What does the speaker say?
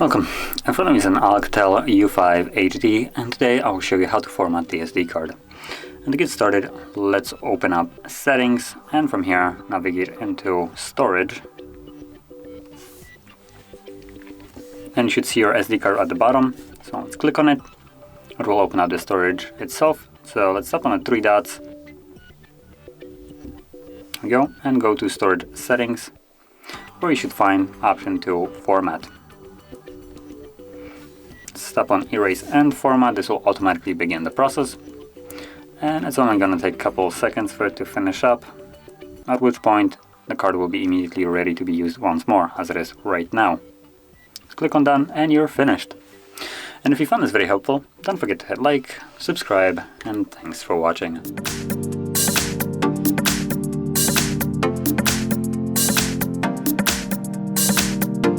Welcome. In front of me is an ALCATEL U5 HD, and today I'll show you how to format the SD card. And to get started, let's open up Settings, and from here navigate into Storage. And you should see your SD card at the bottom, so let's click on it. It will open up the storage itself. So let's tap on the three dots. There we go, and go to Storage Settings, where you should find option to Format. Tap on Erase and Format. This will automatically begin the process, and it's only going to take a couple of seconds for it to finish up, at which point the card will be immediately ready to be used once more, as it is right now. Just click on Done and you're finished. And if you found this very helpful, don't forget to hit like, subscribe, and thanks for watching.